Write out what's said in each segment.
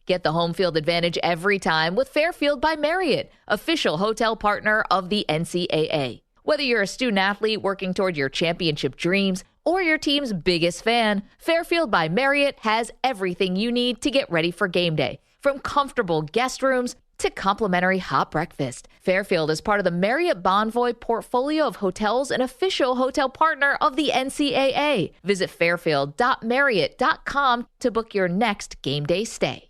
Get the home field advantage every time with Fairfield by Marriott, official hotel partner of the NCAA. Whether you're a student athlete working toward your championship dreams or your team's biggest fan, Fairfield by Marriott has everything you need to get ready for game day. From comfortable guest rooms to complimentary hot breakfast, Fairfield is part of the Marriott Bonvoy portfolio of hotels and official hotel partner of the NCAA. Visit fairfield.marriott.com to book your next game day stay.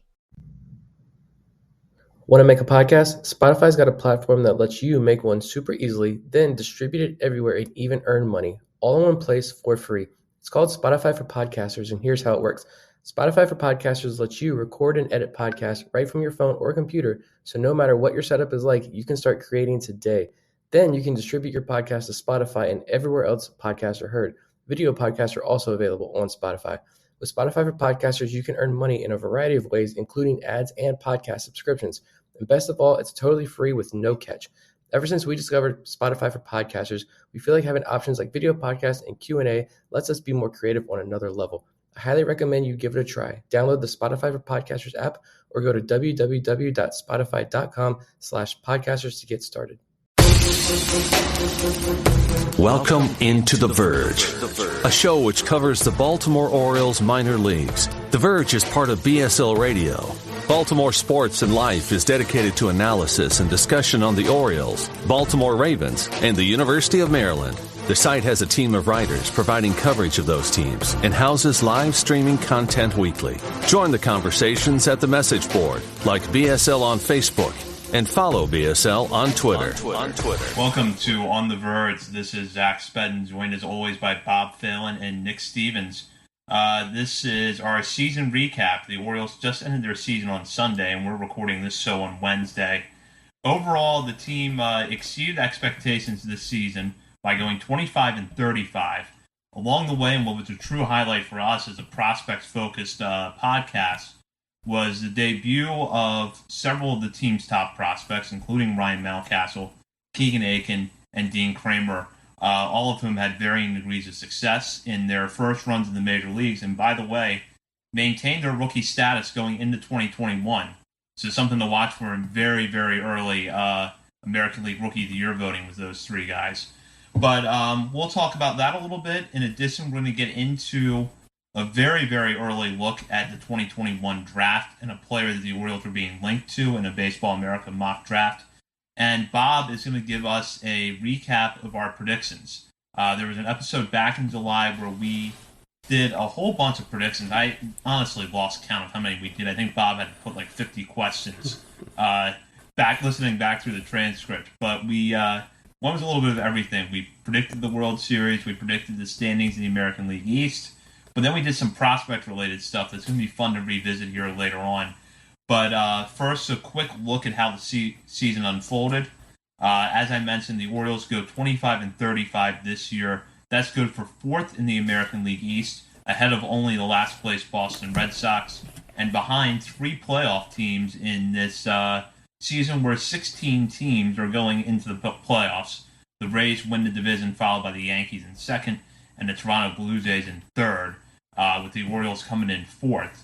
Want to make a podcast? Spotify's got a platform that lets you make one super easily, then distribute it everywhere and even earn money, all in one place for free. It's called Spotify for Podcasters, and here's how it works. Spotify for Podcasters lets you record and edit podcasts right from your phone or computer, so no matter what your setup is like, you can start creating today. Then you can distribute your podcast to Spotify and everywhere else podcasts are heard. Video podcasts are also available on Spotify. With Spotify for Podcasters, you can earn money in a variety of ways, including ads and podcast subscriptions. And best of all, it's totally free with no catch. Ever since we discovered Spotify for Podcasters, we feel like having options like video podcasts and Q&A lets us be more creative on another level. I highly recommend you give it a try. Download the Spotify for Podcasters app or go to www.spotify.com/podcasters to get started. Welcome into The Verge, a show which covers the Baltimore Orioles minor leagues. The Verge is part of BSL Radio. Baltimore Sports and Life is dedicated to analysis and discussion on the Orioles, Baltimore Ravens, and the University of Maryland. The site has a team of writers providing coverage of those teams and houses live streaming content weekly. Join the conversations at the message board, like BSL on Facebook, and follow BSL on Twitter. Welcome to On the Verge. This is Zach Spedden, joined as always by Bob Phelan and Nick Stevens. This is our season recap. The Orioles just ended their season on Sunday, and we're recording this show on Wednesday. Overall, the team exceeded expectations this season by going 25-35. Along the way, and what was a true highlight for us as a prospects-focused podcast, was the debut of several of the team's top prospects, including Ryan Mountcastle, Keegan Aiken, and Dean Kramer, all of whom had varying degrees of success in their first runs in the major leagues, and by the way, maintained their rookie status going into 2021. So something to watch for in very, very early American League Rookie of the Year voting with those three guys. But we'll talk about that a little bit. In addition, we're going to get into a very, very early look at the 2021 draft and a player that the Orioles are being linked to in a Baseball America mock draft. And Bob is going to give us a recap of our predictions. There was an episode back in July where we did a whole bunch of predictions. I honestly lost count of how many we did. I think Bob had to put like 50 questions listening back through the transcript. But one was a little bit of everything. We predicted the World Series. We predicted the standings in the American League East. But then we did some prospect-related stuff that's going to be fun to revisit here later on. But first, a quick look at how the season unfolded. As I mentioned, the Orioles go 25-35 this year. That's good for fourth in the American League East, ahead of only the last-place Boston Red Sox, and behind three playoff teams in this season where 16 teams are going into the playoffs. The Rays win the division, followed by the Yankees in second, and the Toronto Blue Jays in third, with the Orioles coming in fourth.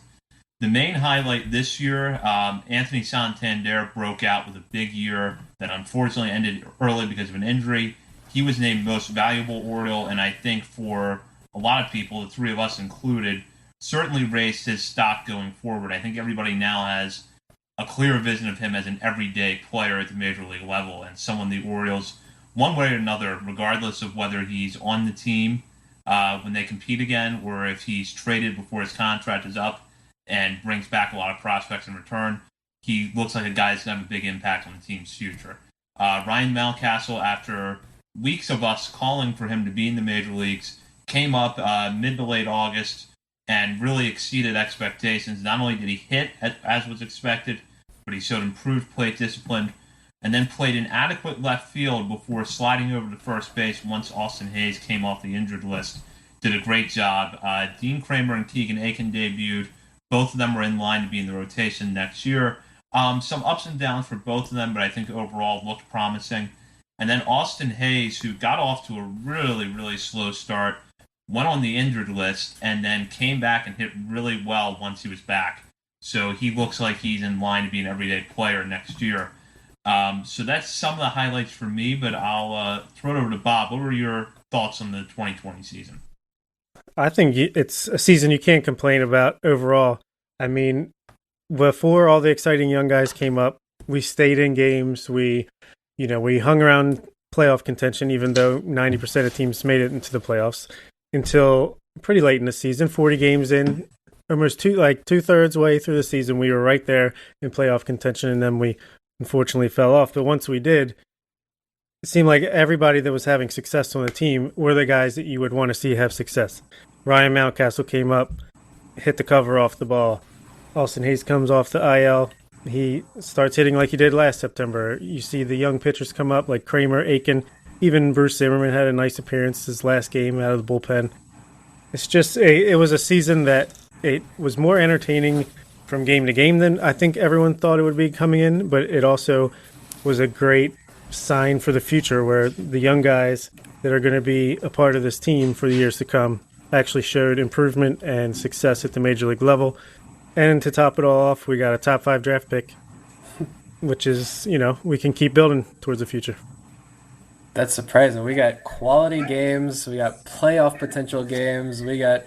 The main highlight this year, Anthony Santander broke out with a big year that unfortunately ended early because of an injury. He was named Most Valuable Oriole, and I think for a lot of people, the three of us included, certainly raised his stock going forward. I think everybody now has a clear vision of him as an everyday player at the major league level and someone the Orioles, one way or another, regardless of whether he's on the team when they compete again or if he's traded before his contract is up and brings back a lot of prospects in return, he looks like a guy that's going to have a big impact on the team's future. Ryan Mountcastle, after weeks of us calling for him to be in the major leagues, came up mid to late August and really exceeded expectations. Not only did he hit as was expected, but he showed improved plate discipline and then played in adequate left field before sliding over to first base once Austin Hayes came off the injured list. Did a great job. Dean Kramer and Keegan Aiken debuted. Both of them are in line to be in the rotation next year. Some ups and downs for both of them, but I think overall looked promising. And then Austin Hayes, who got off to a really, really slow start, went on the injured list, and then came back and hit really well once he was back. So he looks like he's in line to be an everyday player next year. So that's some of the highlights for me, but I'll throw it over to Bob. What were your thoughts on the 2020 season? I think it's a season you can't complain about overall. I mean, before all the exciting young guys came up, we stayed in games. We hung around playoff contention, even though 90% of teams made it into the playoffs until pretty late in the season, 40 games in, almost two-thirds way through the season. We were right there in playoff contention, and then we unfortunately fell off. But once we did, it seemed like everybody that was having success on the team were the guys that you would want to see have success. Ryan Mountcastle came up, hit the cover off the ball. Austin Hayes comes off the IL. He starts hitting like he did last September. You see the young pitchers come up like Kramer, Aiken. Even Bruce Zimmerman had a nice appearance his last game out of the bullpen. It's just it was a season that it was more entertaining from game to game than I think everyone thought it would be coming in, but it also was a great sign for the future where the young guys that are going to be a part of this team for the years to come actually showed improvement and success at the major league level. And to top it all off, we got a top 5 draft pick, which is, we can keep building towards the future. That's surprising. We got quality games. We got playoff potential games. We got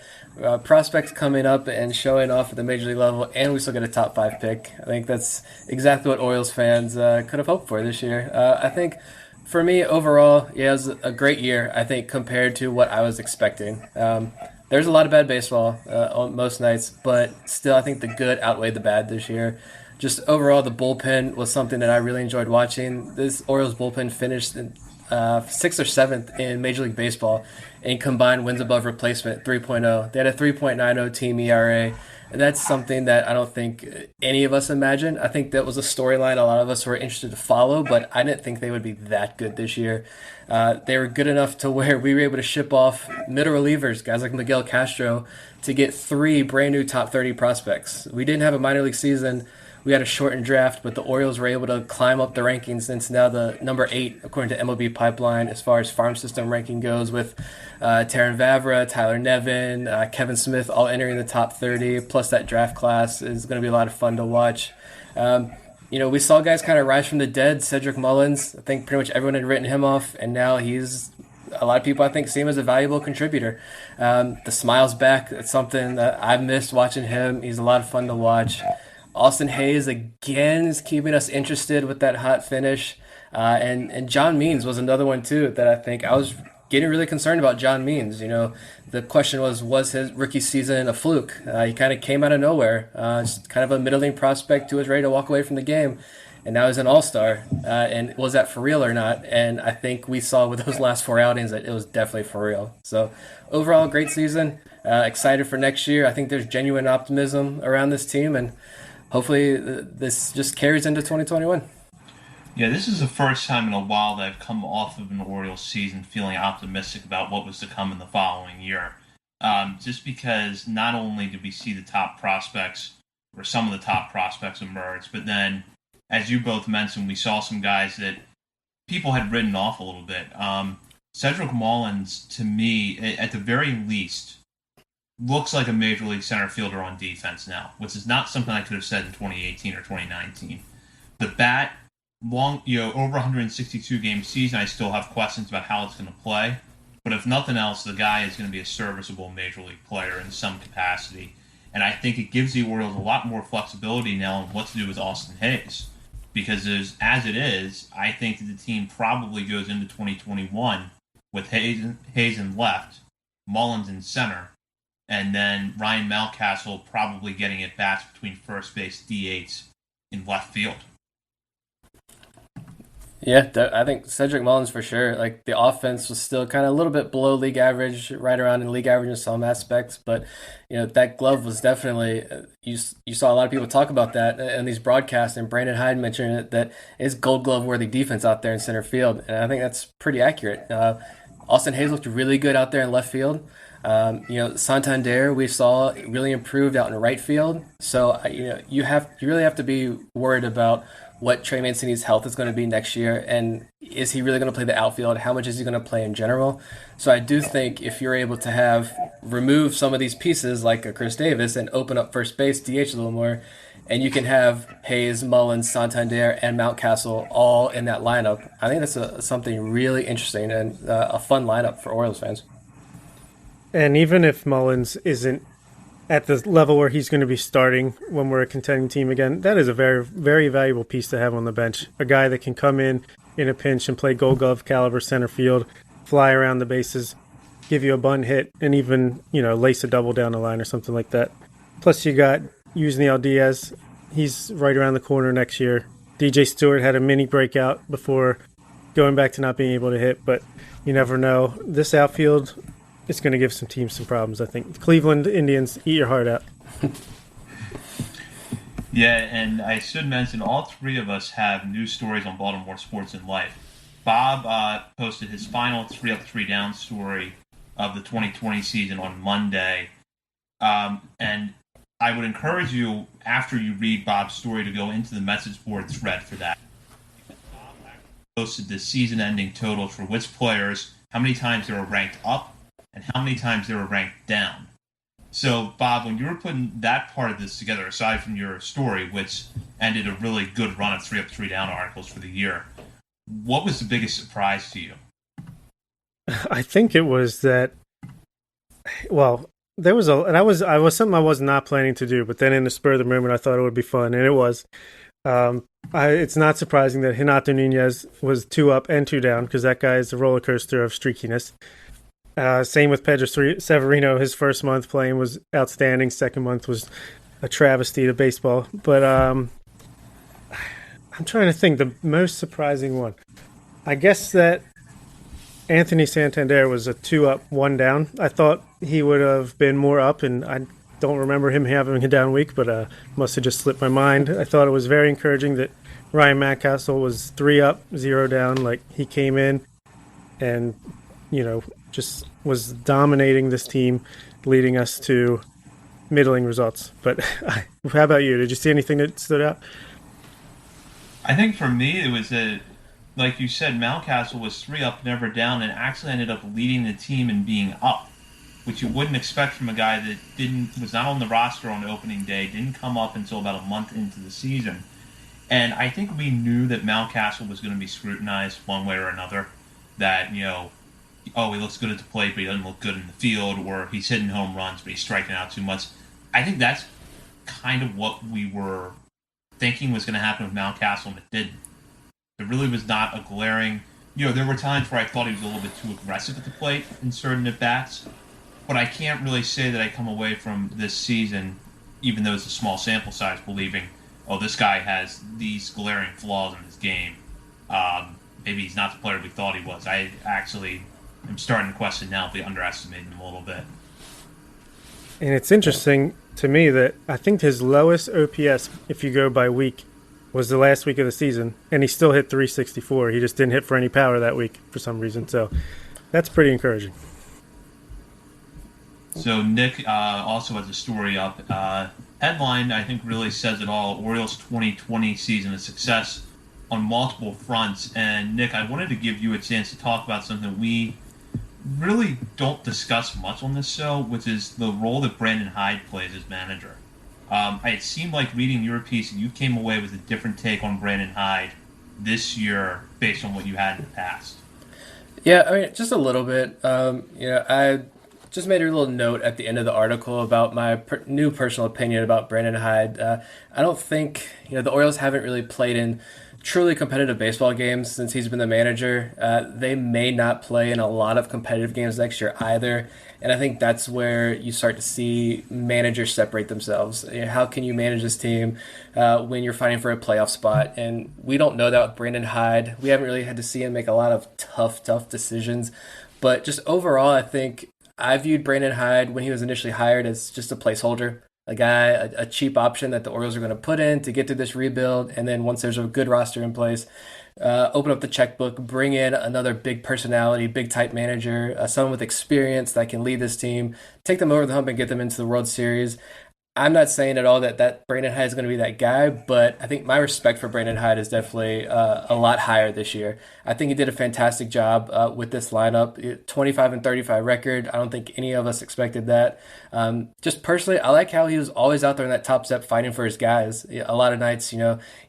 prospects coming up and showing off at the major league level, and we still get a top 5 pick. I think that's exactly what Orioles fans could have hoped for this year. I think for me, overall, it was a great year, I think, compared to what I was expecting. There's a lot of bad baseball on most nights, but still I think the good outweighed the bad this year. Just overall, the bullpen was something that I really enjoyed watching. This Orioles bullpen finished in 6th or 7th in Major League Baseball in combined wins above replacement, 3.0. They had a 3.90 team ERA, and that's something that I don't think any of us imagined. I think that was a storyline a lot of us were interested to follow, but I didn't think they would be that good this year. They were good enough to where we were able to ship off middle relievers, guys like Miguel Castro, to get 3 brand new top 30 prospects. We didn't have a minor league season. We had a shortened draft, but the Orioles were able to climb up the rankings since now the number 8, according to MLB Pipeline, as far as farm system ranking goes, with Taron Vavra, Tyler Nevin, Kevin Smith all entering the top 30, plus that draft class is going to be a lot of fun to watch. We saw guys kind of rise from the dead. Cedric Mullins, I think pretty much everyone had written him off, and now a lot of people, I think, see him as a valuable contributor. The smile's back. It's something that I've missed watching him. He's a lot of fun to watch. Austin Hayes, again, is keeping us interested with that hot finish. And John Means was another one, too, that I think I was getting really concerned about John Means. The question was his rookie season a fluke? He kind of came out of nowhere. Just kind of a middling prospect who was ready to walk away from the game. And now he's an all-star. And was that for real or not? And I think we saw with those last 4 outings that it was definitely for real. So overall, great season. Excited for next year. I think there's genuine optimism around this team, and hopefully this just carries into 2021. Yeah, this is the first time in a while that I've come off of an Orioles season feeling optimistic about what was to come in the following year. Just because not only did we see the top prospects, or some of the top prospects emerge, but then, as you both mentioned, we saw some guys that people had written off a little bit. Cedric Mullins, to me, at the very least, looks like a major league center fielder on defense now, which is not something I could have said in 2018 or 2019. The bat, over 162 game season, I still have questions about how it's going to play. But if nothing else, the guy is going to be a serviceable major league player in some capacity. And I think it gives the Orioles a lot more flexibility now on what to do with Austin Hayes. Because as it is, I think that the team probably goes into 2021 with Hayes in left, Mullins in center, and then Ryan Mountcastle probably getting at bats between first base, DH, in left field. Yeah, I think Cedric Mullins for sure. Like, the offense was still kind of a little bit below league average, right around in league average in some aspects. But that glove was definitely you saw a lot of people talk about that in these broadcasts, and Brandon Hyde mentioned it, that it's Gold Glove worthy defense out there in center field, and I think that's pretty accurate. Austin Hayes looked really good out there in left field. Santander we saw really improved out in right field. So you really have to be worried about what Trey Mancini's health is going to be next year, and is he really going to play the outfield? How much is he going to play in general? So I do think if you're able to remove some of these pieces like a Chris Davis and open up first base, DH a little more, and you can have Hayes, Mullins, Santander, and Mountcastle all in that lineup. I think that's something really interesting and a fun lineup for Orioles fans. And even if Mullins isn't at the level where he's going to be starting when we're a contending team again, that is a very, very valuable piece to have on the bench. A guy that can come in a pinch and play Gold Glove caliber center field, fly around the bases, give you a bunt hit, and even, lace a double down the line or something like that. Plus, you got Yusniel Diaz. He's right around the corner next year. DJ Stewart had a mini breakout before going back to not being able to hit, but you never know. This outfield is going to give some teams some problems, I think. Cleveland Indians, eat your heart out. Yeah, and I should mention all three of us have news stories on Baltimore Sports and Life. Bob posted his final 3 up, 3 down story of the 2020 season on Monday. And I would encourage you, after you read Bob's story, to go into the message board thread for that. Bob posted the season-ending totals for which players, how many times they were ranked up, and how many times they were ranked down. So, Bob, when you were putting that part of this together, aside from your story, which ended a really good run of 3 up, 3 down articles for the year, what was the biggest surprise to you? I think it was that, there was I was something I was not planning to do, but then in the spur of the moment, I thought it would be fun, and it was. It's not surprising that Renato Nunez was 2 up and 2 down, because that guy is a roller coaster of streakiness. Same with Pedro Severino. His first month playing was outstanding. Second month was a travesty to baseball. But I'm trying to think the most surprising one. I guess that Anthony Santander was a 2 up, 1 down. I thought he would have been more up, and I don't remember him having a down week, but must have just slipped my mind. I thought it was very encouraging that Ryan Mountcastle was 3 up, 0 down. Like, he came in and, just was dominating this team, leading us to middling results. But how about you? Did you see anything that stood out? I think for me, it was like you said, Mountcastle was 3 up, never down, and actually ended up leading the team and being up, which you wouldn't expect from a guy that was not on the roster on the opening day, didn't come up until about a month into the season. And I think we knew that Mountcastle was going to be scrutinized one way or another, that, he looks good at the plate, but he doesn't look good in the field, or he's hitting home runs, but he's striking out too much. I think that's kind of what we were thinking was going to happen with Mountcastle, and it didn't. There really was not a glaring... there were times where I thought he was a little bit too aggressive at the plate in certain at-bats, but I can't really say that I come away from this season, even though it's a small sample size, believing, this guy has these glaring flaws in his game. Maybe he's not the player we thought he was. I actually... I'm starting to question now if we underestimated him a little bit. And it's interesting to me that I think his lowest OPS, if you go by week, was the last week of the season, and he still hit 364. He just didn't hit for any power that week for some reason. So that's pretty encouraging. So Nick also has a story up. Headline, I think, really says it all. Orioles 2020 season, a success on multiple fronts. And Nick, I wanted to give you a chance to talk about something we really don't discuss much on this show, which is the role that Brandon Hyde plays as manager. It seemed like reading your piece, you came away with a different take on Brandon Hyde this year based on what you had in the past. Yeah, I mean, just a little bit. I just made a little note at the end of the article about my new personal opinion about Brandon Hyde. I don't think, the Orioles haven't really played in truly competitive baseball games since he's been the manager. They may not play in a lot of competitive games next year either, and I think that's where you start to see managers separate themselves. How can you manage this team when you're fighting for a playoff spot? And we don't know that with Brandon Hyde. We haven't really had to see him make a lot of tough decisions, but just overall, I think I viewed Brandon Hyde when he was initially hired as just a placeholder. A guy, a cheap option that the Orioles are going to put in to get through this rebuild, and then once there's a good roster in place, open up the checkbook, bring in another big personality, big type manager, someone with experience that can lead this team, take them over the hump and get them into the World Series. I'm not saying at all that Brandon Hyde is going to be that guy, but I think my respect for Brandon Hyde is definitely a lot higher this year. I think he did a fantastic job with this lineup. 25-35 record. I don't think any of us expected that. Just personally, I like how he was always out there in that top step fighting for his guys. A lot of nights,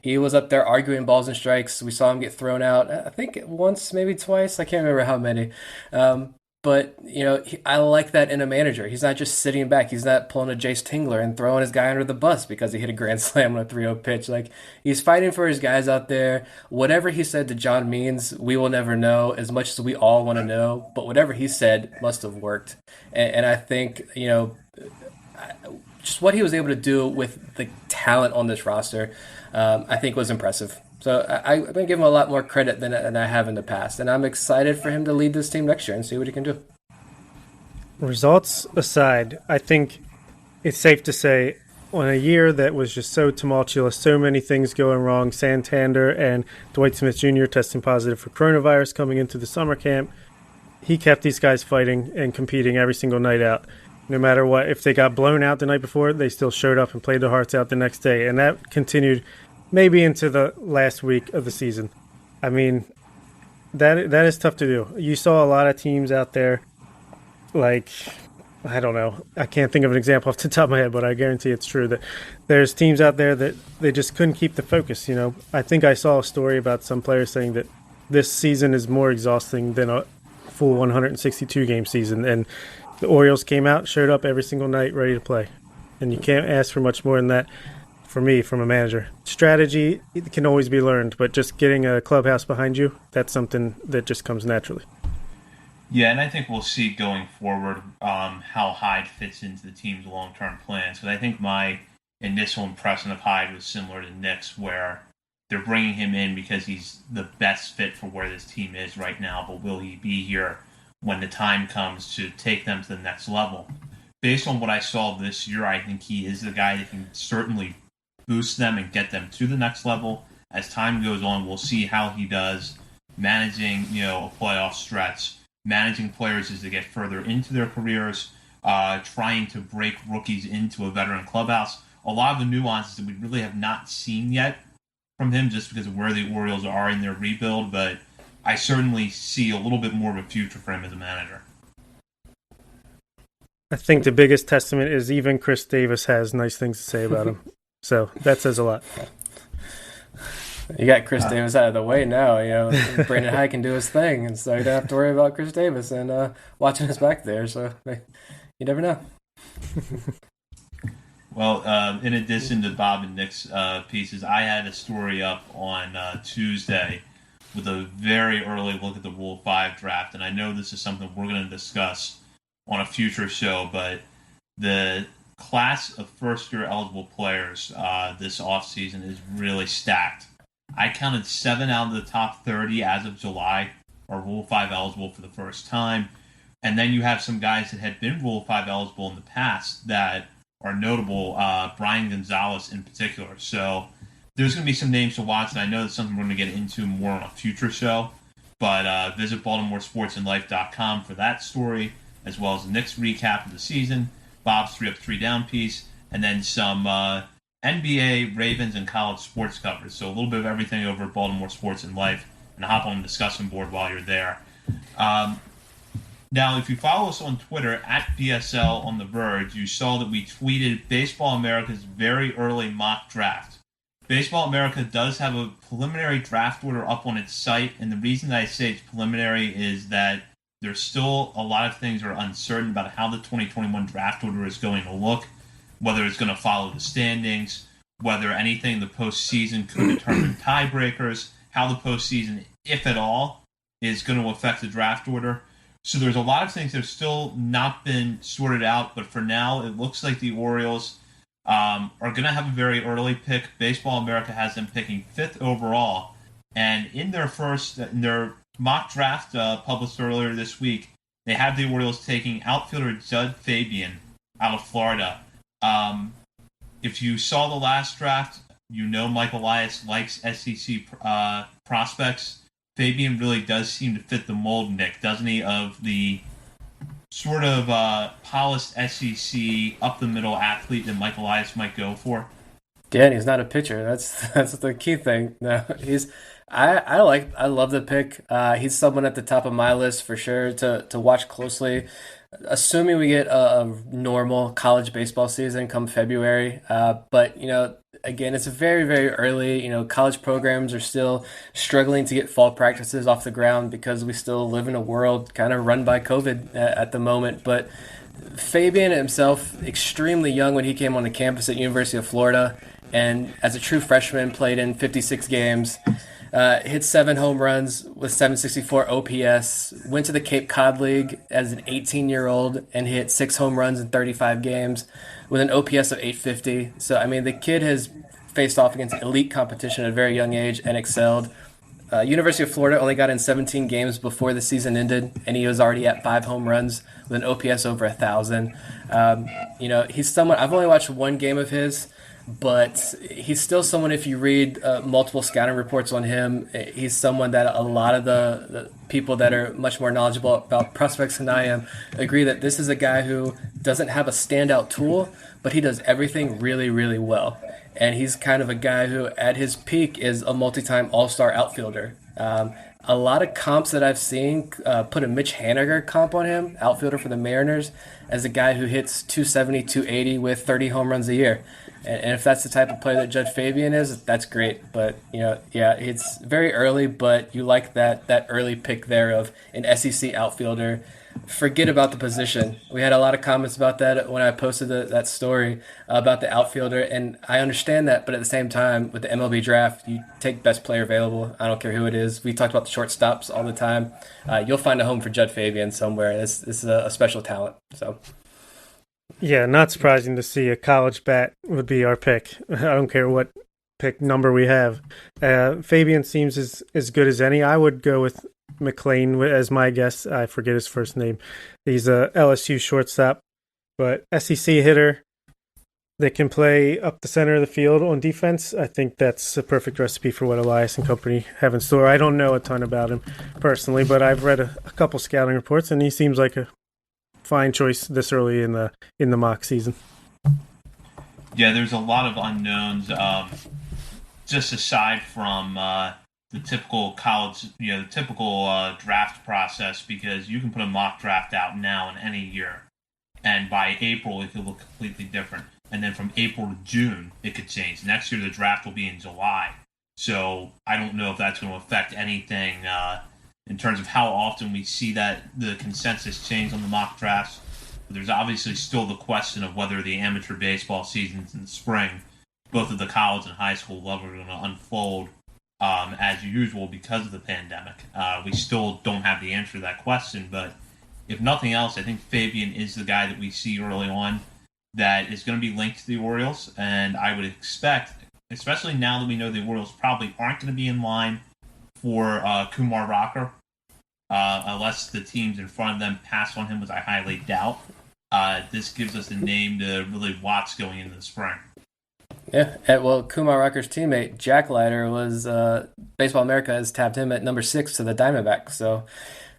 he was up there arguing balls and strikes. We saw him get thrown out, I think once, maybe twice. I can't remember how many. But, I like that in a manager. He's not just sitting back. He's not pulling a Jace Tingler and throwing his guy under the bus because he hit a grand slam on a 3-0 pitch. Like, he's fighting for his guys out there. Whatever he said to John Means, we will never know, as much as we all want to know. But whatever he said must have worked. And I think, just what he was able to do with the talent on this roster, I think was impressive. So I'm going to give him a lot more credit than I have in the past. And I'm excited for him to lead this team next year and see what he can do. Results aside, I think it's safe to say on a year that was just so tumultuous, so many things going wrong, Santander and Dwight Smith Jr. testing positive for coronavirus coming into the summer camp, he kept these guys fighting and competing every single night out. No matter what, if they got blown out the night before, they still showed up and played their hearts out the next day. And that continued maybe into the last week of the season. I mean, that is tough to do. You saw a lot of teams out there, like, I don't know. I can't think of an example off the top of my head, but I guarantee it's true that there's teams out there that they just couldn't keep the focus. I think I saw a story about some players saying that this season is more exhausting than a full 162-game season. And the Orioles came out, showed up every single night, ready to play. And you can't ask for much more than that. For me, from a manager, strategy, it can always be learned, but just getting a clubhouse behind you, that's something that just comes naturally. Yeah, and I think we'll see going forward how Hyde fits into the team's long-term plans. Because I think my initial impression of Hyde was similar to Nick's, where they're bringing him in because he's the best fit for where this team is right now, but will he be here when the time comes to take them to the next level? Based on what I saw this year, I think he is the guy that can certainly boost them and get them to the next level. As time goes on, we'll see how he does managing, a playoff stretch, managing players as they get further into their careers, trying to break rookies into a veteran clubhouse. A lot of the nuances that we really have not seen yet from him just because of where the Orioles are in their rebuild, but I certainly see a little bit more of a future for him as a manager. I think the biggest testament is even Chris Davis has nice things to say about him. So that says a lot. You got Chris Davis out of the way now. Brandon Hyde can do his thing, and so you don't have to worry about Chris Davis and watching us back there. So you never know. Well, in addition to Bob and Nick's pieces, I had a story up on Tuesday with a very early look at the Rule 5 draft, and I know this is something we're going to discuss on a future show, but the class of first-year eligible players this offseason is really stacked. I counted 7 out of the top 30 as of July are Rule 5 eligible for the first time. And then you have some guys that had been Rule 5 eligible in the past that are notable, Brian Gonzalez in particular. So there's going to be some names to watch, and I know that's something we're going to get into more on a future show. But visit BaltimoreSportsAndLife.com for that story, as well as the Knicks recap of the season, Bob's 3 Up, 3 Down piece, and then some NBA, Ravens, and college sports coverage. So a little bit of everything over at Baltimore Sports and Life, and hop on the discussion board while you're there. Now, if you follow us on Twitter, at BSL on the Verge, you saw that we tweeted Baseball America's very early mock draft. Baseball America does have a preliminary draft order up on its site, and the reason that I say it's preliminary is that there's still a lot of things that are uncertain about how the 2021 draft order is going to look, whether it's going to follow the standings, whether anything in the postseason could determine tiebreakers, how the postseason, if at all, is going to affect the draft order. So there's a lot of things that have still not been sorted out, but for now, it looks like the Orioles are going to have a very early pick. Baseball America has them picking 5th overall, and in their mock draft published earlier this week, they have the Orioles taking outfielder Judd Fabian out of Florida. If you saw the last draft, you know Mike Elias likes SEC prospects. Fabian really does seem to fit the mold, Nick, doesn't he, of the sort of polished SEC up the middle athlete that Michael Elias might go for? Yeah, and he's not a pitcher. That's the key thing. No, he's I love the pick. He's someone at the top of my list for sure to watch closely. Assuming we get a normal college baseball season come February. But again, it's very early. College programs are still struggling to get fall practices off the ground because we still live in a world kind of run by COVID at the moment. But Fabian himself, extremely young when he came on the campus at University of Florida, and as a true freshman, played in 56 games. Hit 7 home runs with 764 OPS. Went to the Cape Cod League as an 18-year-old and hit 6 home runs in 35 games with an OPS of 850. So, I mean, the kid has faced off against elite competition at a very young age and excelled. University of Florida only got in 17 games before the season ended, and he was already at 5 home runs with an OPS over 1,000. He's someone, I've only watched one game of his, but he's still someone, if you read multiple scouting reports on him, he's someone that a lot of the people that are much more knowledgeable about prospects than I am agree that this is a guy who doesn't have a standout tool, but he does everything really well. And he's kind of a guy who, at his peak, is a multi-time all-star outfielder. A lot of comps that I've seen put a Mitch Haniger comp on him, outfielder for the Mariners, as a guy who hits 270, 280 with 30 home runs a year. And if that's the type of player that Judge Fabian is, that's great. But, it's very early, but you like that early pick there of an SEC outfielder. Forget about the position. We had a lot of comments about that when I posted that story about the outfielder, and I understand that, but at the same time, with the MLB draft, you take best player available. I don't care who it is. We talked about the shortstops all the time. You'll find a home for Judd Fabian somewhere. This is a special talent. So. Yeah, not surprising to see a college bat would be our pick. I don't care what pick number we have. Fabian seems as good as any. I would go with McLean as my guess. I forget his first name. He's a LSU shortstop, but SEC hitter that can play up the center of the field on defense. I think that's a perfect recipe for what Elias and company have in store. I don't know a ton about him personally, but I've read a couple scouting reports, and he seems like a fine choice this early in the mock season. Yeah, there's a lot of unknowns. Just aside from the typical college, the typical draft process, because you can put a mock draft out now in any year, and by April it could look completely different. And then from April to June, it could change. Next year, the draft will be in July. So I don't know if that's going to affect anything in terms of how often we see that the consensus change on the mock drafts. But there's obviously still the question of whether the amateur baseball seasons in the spring, both at the college and high school level, are going to unfold as usual because of the pandemic. We still don't have the answer to that question, but if nothing else, I think Fabian is the guy that we see early on that is going to be linked to the Orioles, and I would expect, especially now that we know the Orioles probably aren't going to be in line for Kumar Rocker, unless the teams in front of them pass on him, which I highly doubt. This gives us a name to really watch going into the spring. Yeah, well, Kumar Rocker's teammate, Jack Leiter, was Baseball America has tabbed him at number 6 to the Diamondbacks, so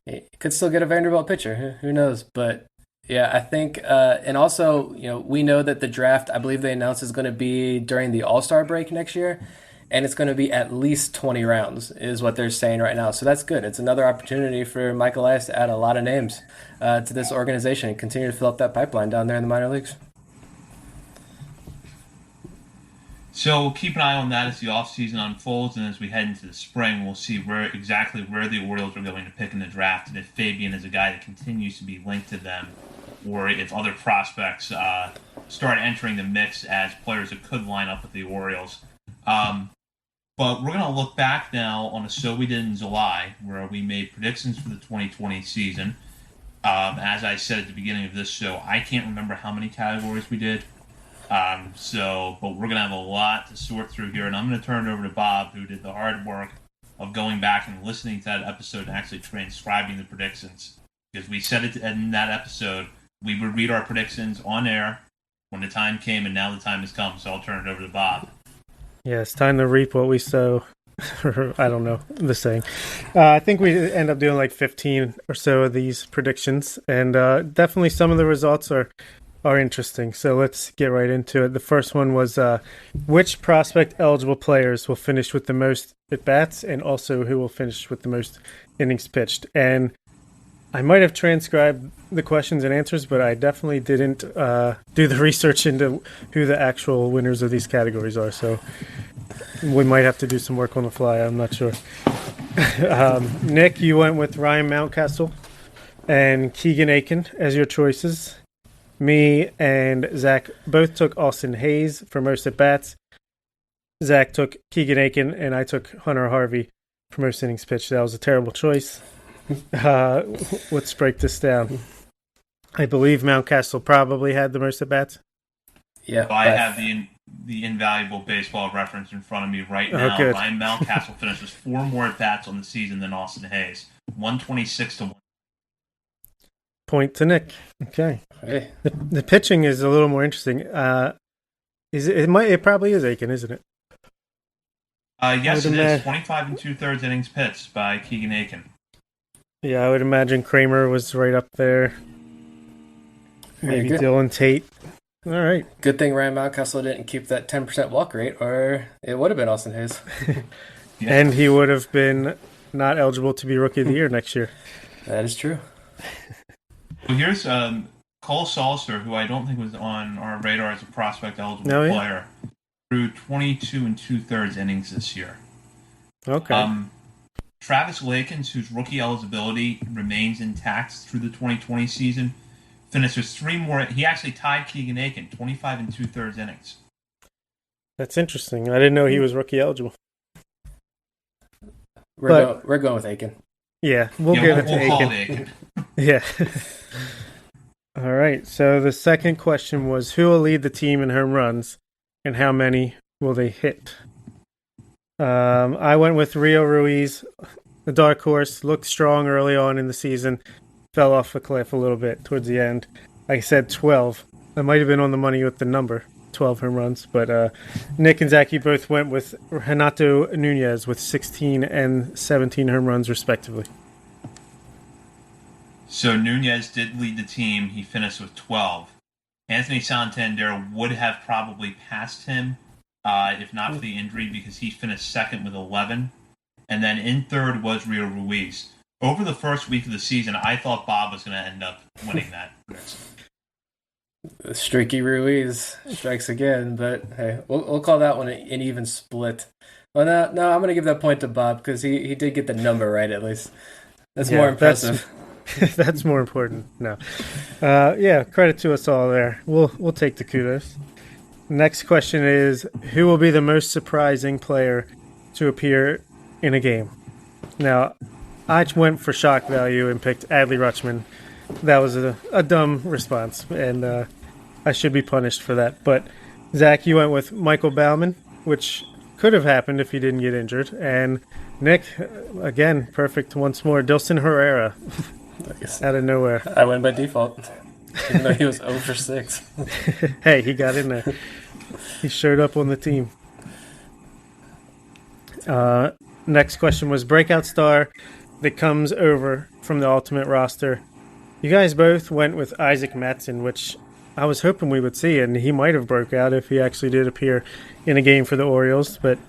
he could still get a Vanderbilt pitcher. Who knows? But yeah, I think, and also, we know that the draft, I believe they announced, is going to be during the All-Star break next year, and it's going to be at least 20 rounds, is what they're saying right now. So that's good. It's another opportunity for Mike Elias to add a lot of names to this organization and continue to fill up that pipeline down there in the minor leagues. So keep an eye on that as the offseason unfolds, and as we head into the spring, we'll see exactly where the Orioles are going to pick in the draft, and if Fabian is a guy that continues to be linked to them, or if other prospects start entering the mix as players that could line up with the Orioles. But we're going to look back now on a show we did in July, where we made predictions for the 2020 season. As I said at the beginning of this show, I can't remember how many categories we did. But we're going to have a lot to sort through here, and I'm going to turn it over to Bob, who did the hard work of going back and listening to that episode and actually transcribing the predictions. Because we said it in that episode, we would read our predictions on air when the time came, and now the time has come, so I'll turn it over to Bob. Yeah, it's time to reap what we sow. I don't know the saying. I think we end up doing like 15 or so of these predictions, and definitely some of the results are interesting. So let's get right into it. The first one was which prospect eligible players will finish with the most at bats, and also who will finish with the most innings pitched. And I might have transcribed the questions and answers, but I definitely didn't do the research into who the actual winners of these categories are. So we might have to do some work on the fly. I'm not sure. Nick, you went with Ryan Mountcastle and Keegan Aiken as your choices. Me and Zach both took Austin Hayes for most at bats. Zach took Keegan Aiken, and I took Hunter Harvey for most innings pitched. That was a terrible choice. Let's break this down. I believe Mountcastle probably had the most at bats. Yeah, so I have the invaluable baseball reference in front of me right now. Good. Ryan Mountcastle finishes 4 more at bats on the season than Austin Hayes, 126-1. Point to Nick. Okay. Hey. The pitching is a little more interesting. It probably is Aiken, isn't it? Yes, it is. 25 2/3 innings pitched by Keegan Aiken. Yeah, I would imagine Kramer was right up there. Maybe Dylan Tate. All right. Good thing Ryan Mountcastle didn't keep that 10% walk rate, or it would have been Austin Hayes. Yeah. And he would have been not eligible to be Rookie of the Year next year. That is true. Well, here's Cole Salster, who I don't think was on our radar as a prospect eligible player, threw 22 2/3 innings this year. Okay. Travis Lakins, whose rookie eligibility remains intact through the 2020 season, finishes 3 more. He actually tied Keegan Aiken, 25 2/3 innings. That's interesting. I didn't know he was rookie eligible. We're going with Aiken. Yeah, we'll give it to Aiken. Call it Aiken. Yeah. All right. So the second question was, who will lead the team in home runs, and how many will they hit? I went with Rio Ruiz, the dark horse. Looked strong early on in the season, fell off a cliff a little bit towards the end. I said 12. I might have been on the money with the number, 12 home runs. But Nick and Zachy both went with Renato Nunez with 16 and 17 home runs, respectively. So Nunez did lead the team. He finished with 12. Anthony Santander would have probably passed him if not for the injury, because he finished second with 11. And then in third was Rio Ruiz. Over the first week of the season, I thought Bob was going to end up winning that race. Streaky Ruiz strikes again, but hey, we'll call that one an even split. Well, no, I'm going to give that point to Bob because he did get the number right at least. That's more impressive. That's more important. No, credit to us all there. We'll take the kudos. Next question is, who will be the most surprising player to appear in a game? Now, I went for shock value and picked Adley Rutschman. That was a dumb response, and I should be punished for that. But Zach, you went with Michael Baumann, which could have happened if he didn't get injured. And Nick, again, perfect once more. Dilson Herrera, out of nowhere. I went by default, even though he was 0 for 6. Hey, he got in there. He showed up on the team. Next question was breakout star that comes over from the ultimate roster. You guys both went with Isaac Mattson, which I was hoping we would see, and he might have broke out if he actually did appear in a game for the Orioles. But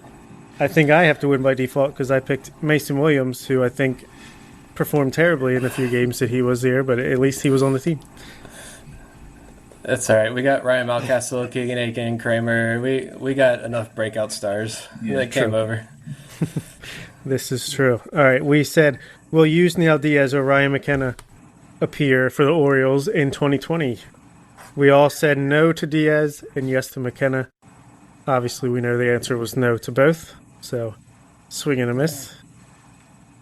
I think I have to win by default because I picked Mason Williams, who I think performed terribly in the few games that he was there, but at least he was on the team. That's all right. We got Ryan Mountcastle, Keegan Aiken, Kramer. We got enough breakout stars that came over. This is true. All right, we said we'll use Neil Diaz or Ryan McKenna appear for the Orioles in 2020. We all said no to Diaz and yes to McKenna. Obviously, we know the answer was no to both, so swing and a miss.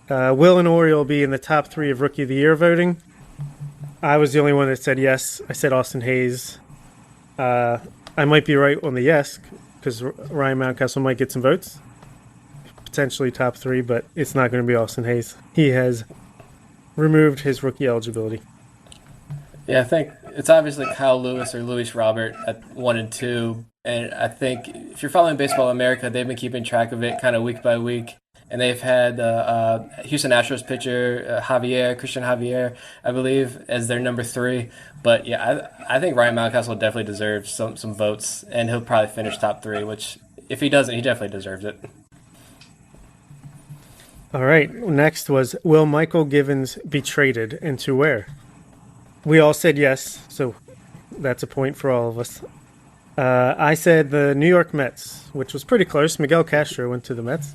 Will an Oriole be in the top 3 of Rookie of the Year voting? I was the only one that said yes. I said Austin Hayes. I might be right on the yes, because Ryan Mountcastle might get some votes. Potentially top 3, but it's not going to be Austin Hayes. He has removed his rookie eligibility. Yeah, I think it's obviously Kyle Lewis or Luis Robert at 1 and 2, And I think if you're following Baseball America, they've been keeping track of it kind of week by week. And they've had Houston Astros pitcher Christian Javier, I believe, as their number 3. But yeah, I think Ryan Mountcastle definitely deserves some votes, and he'll probably finish top 3. Which, if he doesn't, he definitely deserves it. All right. Next was, will Michael Givens be traded, and to where? We all said yes, so that's a point for all of us. I said the New York Mets, which was pretty close. Miguel Castro went to the Mets,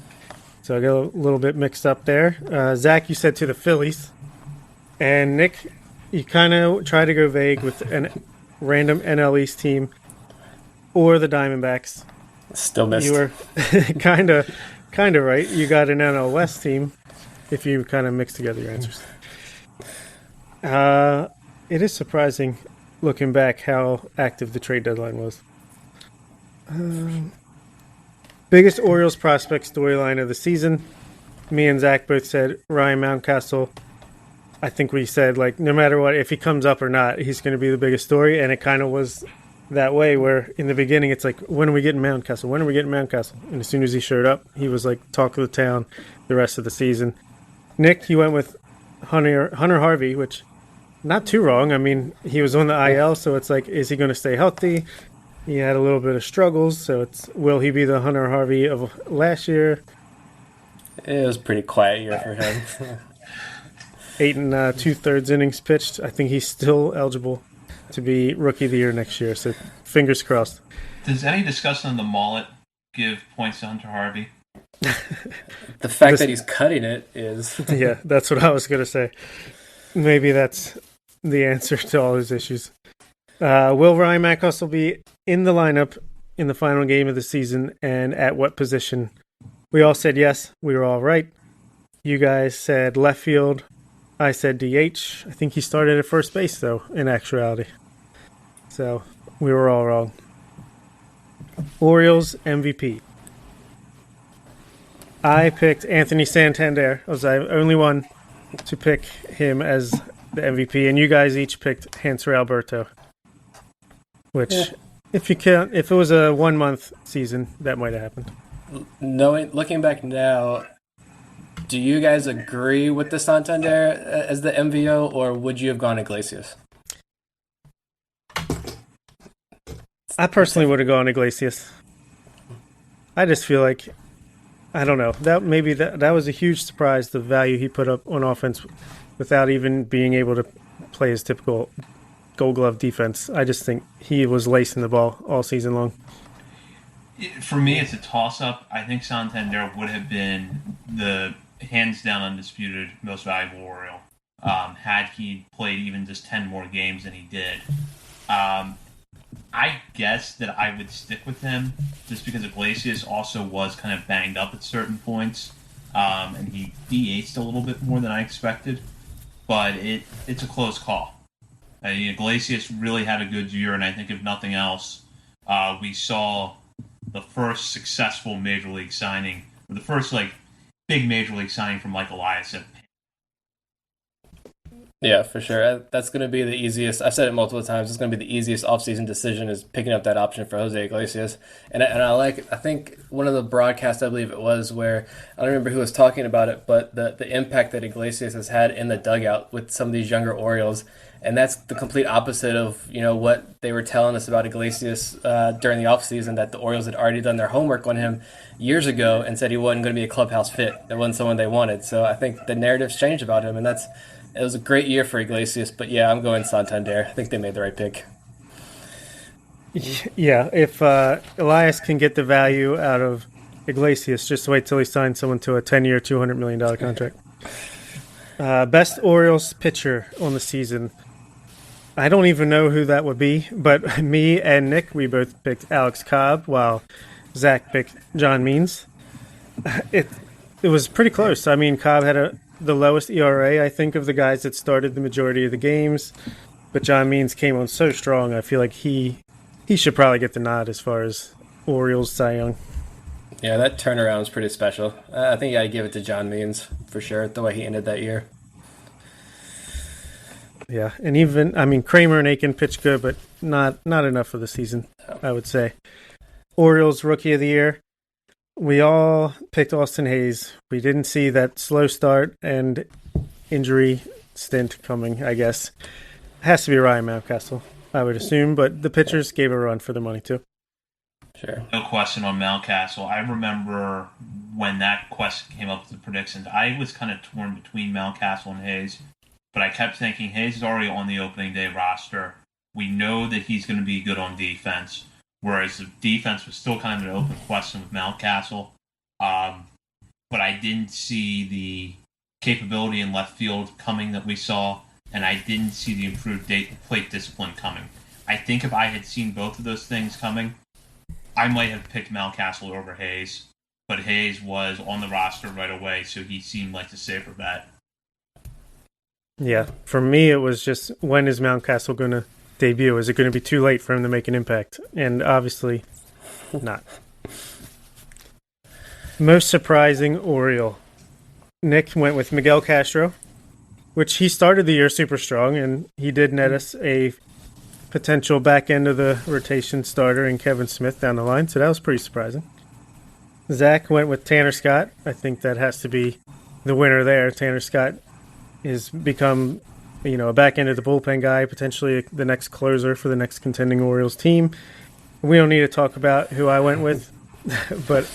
so I got a little bit mixed up there. Zach, you said to the Phillies. And Nick, you kind of tried to go vague with a random NL East team or the Diamondbacks. Still missed. You were kind of right. You got an NL West team if you kind of mix together your answers. It is surprising, looking back, how active the trade deadline was. Biggest Orioles prospect storyline of the season. Me and Zach both said Ryan Mountcastle. I think we said, like, no matter what, if he comes up or not, he's going to be the biggest story. And it kind of was that way, where in the beginning it's like, when are we getting Mountcastle? When are we getting Mountcastle? And as soon as he showed up, he was like talk of the town the rest of the season. Nick, you went with Hunter Harvey, which not too wrong. I mean, he was on the IL, so it's like, is he going to stay healthy? He had a little bit of struggles, so it's, will he be the Hunter Harvey of last year? It was a pretty quiet year for him. 8 2/3 innings pitched. I think he's still eligible to be Rookie of the Year next year, so fingers crossed. Does any discussion on the mullet give points to Hunter Harvey? The fact that he's cutting it is... Yeah, that's what I was going to say. Maybe that's the answer to all his issues. Will Ryan Mountcastle be in the lineup in the final game of the season, and at what position? We all said yes. We were all right. You guys said left field. I said DH. I think he started at first base, though, in actuality. So we were all wrong. Orioles MVP. I picked Anthony Santander. I was the only one to pick him as the MVP, and you guys each picked Hanser Alberto. Which, if it was a 1 month season, that might have happened. Looking back now, do you guys agree with the Santander as the MVO, or would you have gone Iglesias? I personally would have gone Iglesias. I just feel like, I don't know, that was a huge surprise, the value he put up on offense without even being able to play his typical Gold Glove defense. I just think he was lacing the ball all season long. For me, it's a toss-up. I think Santander would have been the hands-down undisputed most valuable Oriole had he played even just 10 more games than he did. I guess that I would stick with him just because Iglesias also was kind of banged up at certain points, and he DH'd a little bit more than I expected. But it's a close call. Iglesias really had a good year, and I think if nothing else, we saw the first successful major league signing, or the first big major league signing from Mike Elias. Yeah, for sure. That's going to be the easiest. I've said it multiple times. It's going to be the easiest offseason decision is picking up that option for Jose Iglesias. And I think one of the broadcasts, I believe it was, where I don't remember who was talking about it, but the impact that Iglesias has had in the dugout with some of these younger Orioles. And that's the complete opposite of, what they were telling us about Iglesias during the offseason, that the Orioles had already done their homework on him years ago and said he wasn't going to be a clubhouse fit. That wasn't someone they wanted. So I think the narrative's changed about him, and it was a great year for Iglesias. But yeah, I'm going Santander. I think they made the right pick. Yeah, if Elias can get the value out of Iglesias, just wait till he signs someone to a 10-year, $200 million contract. Best Orioles pitcher on the season. I don't even know who that would be, but me and Nick, we both picked Alex Cobb, while Zach picked John Means. It was pretty close. I mean, Cobb had the lowest ERA, I think, of the guys that started the majority of the games, but John Means came on so strong. I feel like he should probably get the nod as far as Orioles Cy Young. Yeah, that turnaround was pretty special. I think you got to give it to John Means for sure, the way he ended that year. Yeah, and even, Kramer and Aiken pitched good, but not enough for the season, I would say. Orioles Rookie of the Year. We all picked Austin Hayes. We didn't see that slow start and injury stint coming, I guess. Has to be Ryan Mountcastle, I would assume, but the pitchers gave a run for their money too. Sure. No question on Mountcastle. I remember when that question came up with the predictions, I was kind of torn between Mountcastle and Hayes, but I kept thinking Hayes is already on the opening day roster. We know that he's going to be good on defense, whereas the defense was still kind of an open question with Mountcastle. But I didn't see the capability in left field coming that we saw, and I didn't see the improved plate discipline coming. I think if I had seen both of those things coming, I might have picked Mountcastle over Hayes, but Hayes was on the roster right away, so he seemed like the safer bet. Yeah, for me, it was just, when is Mountcastle going to debut? Is it going to be too late for him to make an impact? And obviously not. Most surprising Oriole. Nick went with Miguel Castro, which he started the year super strong, and he did net us a potential back end of the rotation starter in Kevin Smith down the line, so that was pretty surprising. Zach went with Tanner Scott. I think that has to be the winner there. Tanner Scott has become, a back end of the bullpen guy, potentially the next closer for the next contending Orioles team. We don't need to talk about who I went with, but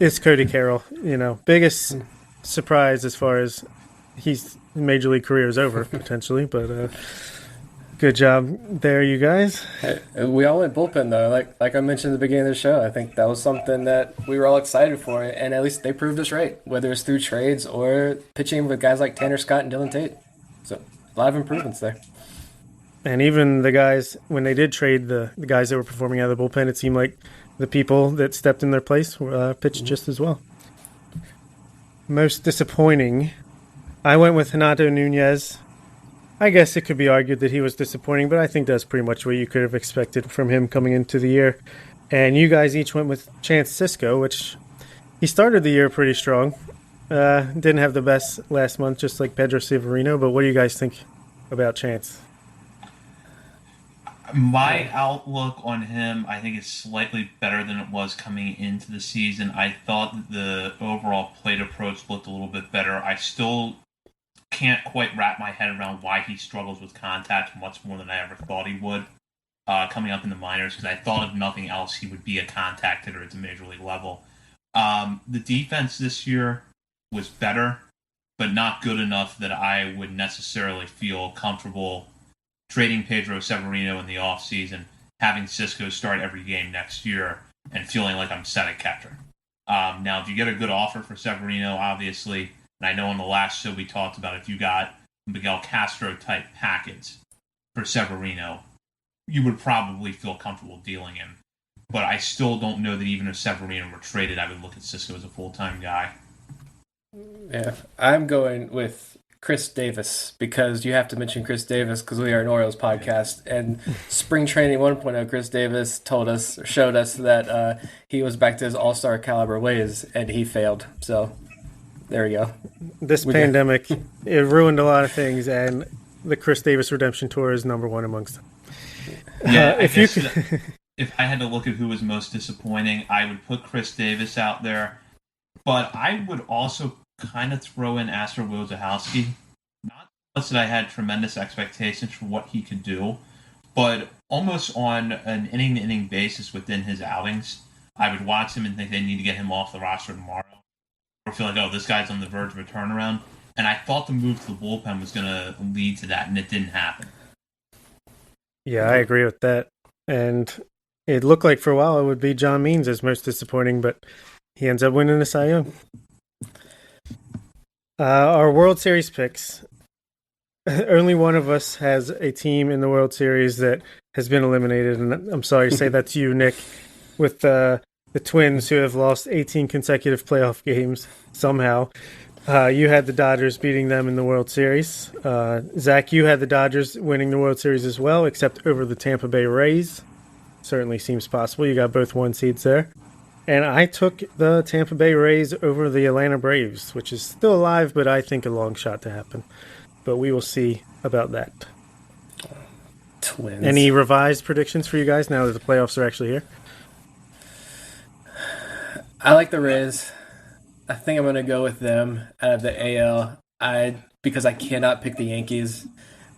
it's Cody Carroll. Biggest surprise as far as his major league career is over, potentially, but good job there, you guys. We all went bullpen, though. Like I mentioned at the beginning of the show, I think that was something that we were all excited for, and at least they proved us right, whether it's through trades or pitching with guys like Tanner Scott and Dylan Tate. So, a lot of improvements there. And even the guys, when they did trade the guys that were performing out of the bullpen, it seemed like the people that stepped in their place pitched just as well. Most disappointing, I went with Renato Nunez. I guess it could be argued that he was disappointing, but I think that's pretty much what you could have expected from him coming into the year. And you guys each went with Chance Sisco, which he started the year pretty strong. Didn't have the best last month, just like Pedro Severino, but what do you guys think about Chance? My outlook on him, I think, is slightly better than it was coming into the season. I thought that the overall plate approach looked a little bit better. I still can't quite wrap my head around why he struggles with contact much more than I ever thought he would coming up in the minors, because I thought if nothing else he would be a contact hitter at the major league level. The defense this year was better, but not good enough that I would necessarily feel comfortable trading Pedro Severino in the offseason, having Sisco start every game next year, and feeling like I'm set at catcher. Now, if you get a good offer for Severino, obviously, and I know on the last show we talked about if you got Miguel Castro-type package for Severino, you would probably feel comfortable dealing him. But I still don't know that even if Severino were traded, I would look at Sisco as a full-time guy. Yeah, I'm going with Chris Davis, because you have to mention Chris Davis because we are an Orioles podcast. And Spring Training 1.0, Chris Davis showed us that he was back to his all-star caliber ways, and he failed. So there we go. This pandemic, it ruined a lot of things, and the Chris Davis Redemption Tour is number one amongst them. Yeah, if I had to look at who was most disappointing, I would put Chris Davis out there. But I would also kind of throw in Astor Wojciechowski. Not much that I had tremendous expectations for what he could do, but almost on an inning-to-inning basis within his outings, I would watch him and think they need to get him off the roster tomorrow. Or feel like, oh, this guy's on the verge of a turnaround. And I thought the move to the bullpen was going to lead to that, and it didn't happen. Yeah, I agree with that. And it looked like for a while it would be John Means as most disappointing, but he ends up winning the Cy Young. Our World Series picks. Only one of us has a team in the World Series that has been eliminated, and I'm sorry to say that to you, Nick, with the Twins, who have lost 18 consecutive playoff games somehow. You had the Dodgers beating them in the World Series. Zach, you had the Dodgers winning the World Series as well, except over the Tampa Bay Rays. Certainly seems possible. You got both one seeds there. And I took the Tampa Bay Rays over the Atlanta Braves, which is still alive, but I think a long shot to happen. But we will see about that. Twins. Any revised predictions for you guys now that the playoffs are actually here? I like the Rays. I think I'm going to go with them out of the AL. Because I cannot pick the Yankees,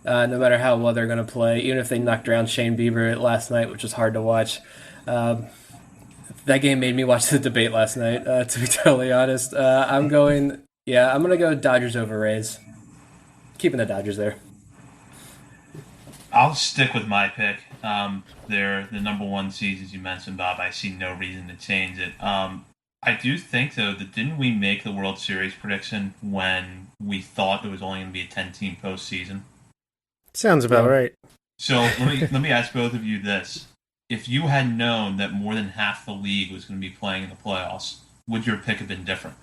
no matter how well they're going to play. Even if they knocked around Shane Bieber last night, which was hard to watch. Um, that game made me watch the debate last night. To be totally honest, I'm going. Yeah, I'm going to go Dodgers over Rays. Keeping the Dodgers there. I'll stick with my pick. They're the number one seed, as you mentioned, Bob. I see no reason to change it. I do think, though, that didn't we make the World Series prediction when we thought there was only going to be a 10-team postseason? Sounds about right. So let me ask both of you this. If you had known that more than half the league was going to be playing in the playoffs, would your pick have been different?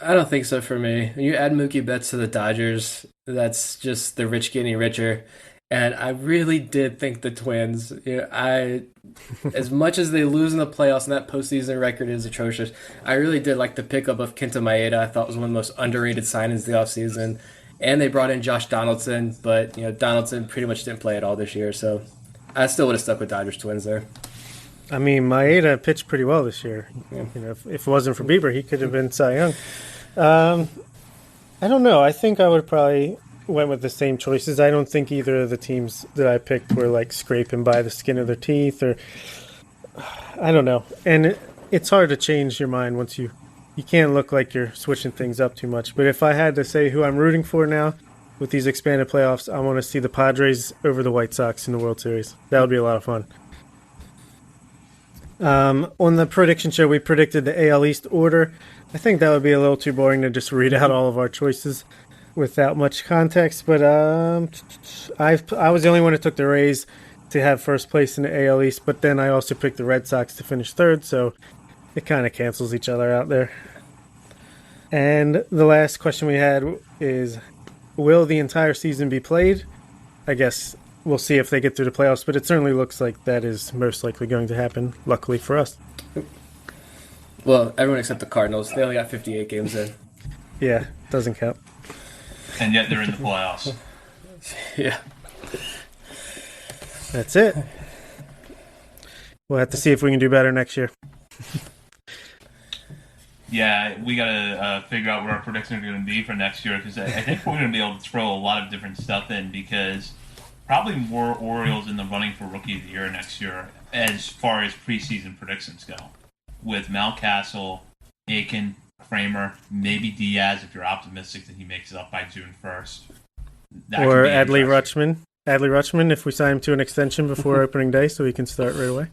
I don't think so for me. When you add Mookie Betts to the Dodgers, that's just the rich getting richer. And I really did think the Twins, as much as they lose in the playoffs and that postseason record is atrocious, I really did like the pickup of Kenta Maeda. I thought was one of the most underrated signings of the offseason. And they brought in Josh Donaldson, but Donaldson pretty much didn't play at all this year, so I still would have stuck with Dodgers Twins there. I mean, Maeda pitched pretty well this year. Yeah. If it wasn't for Bieber, he could have been Cy Young. I don't know. I think I would probably went with the same choices. I don't think either of the teams that I picked were like scraping by the skin of their teeth, or I don't know. And it's hard to change your mind once you can't look like you're switching things up too much. But if I had to say who I'm rooting for now with these expanded playoffs, I want to see the Padres over the White Sox in the World Series. That would be a lot of fun. On the prediction show, we predicted the AL East order. I think that would be a little too boring to just read out all of our choices without much context. But I was the only one who took the Rays to have first place in the AL East, but then I also picked the Red Sox to finish third, so it kind of cancels each other out there. And the last question we had is, will the entire season be played? I guess we'll see if they get through the playoffs, but it certainly looks like that is most likely going to happen, luckily for us. Well, everyone except the Cardinals. They only got 58 games in. Yeah, doesn't count. And yet they're in the playoffs. Yeah. That's it. We'll have to see if we can do better next year. Yeah, we got to figure out where our predictions are going to be for next year, because I think we're going to be able to throw a lot of different stuff in, because probably more Orioles in the running for Rookie of the Year next year as far as preseason predictions go. With Mountcastle, Aiken, Kramer, maybe Diaz if you're optimistic that he makes it up by June 1st. Or Adley Rutschman. Adley Rutschman, if we sign him to an extension before opening day so he can start right away.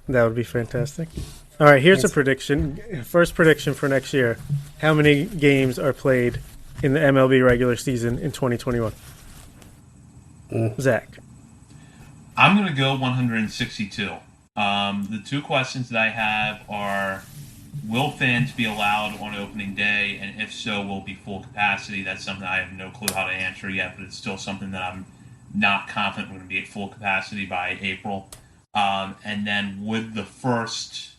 That would be fantastic. All right, here's a prediction. First prediction for next year. How many games are played in the MLB regular season in 2021? Zach. I'm going to go 162. The two questions that I have are, will fans be allowed on opening day? And if so, will it be full capacity? That's something I have no clue how to answer yet, but it's still something that I'm not confident we're going to be at full capacity by April. And then would the first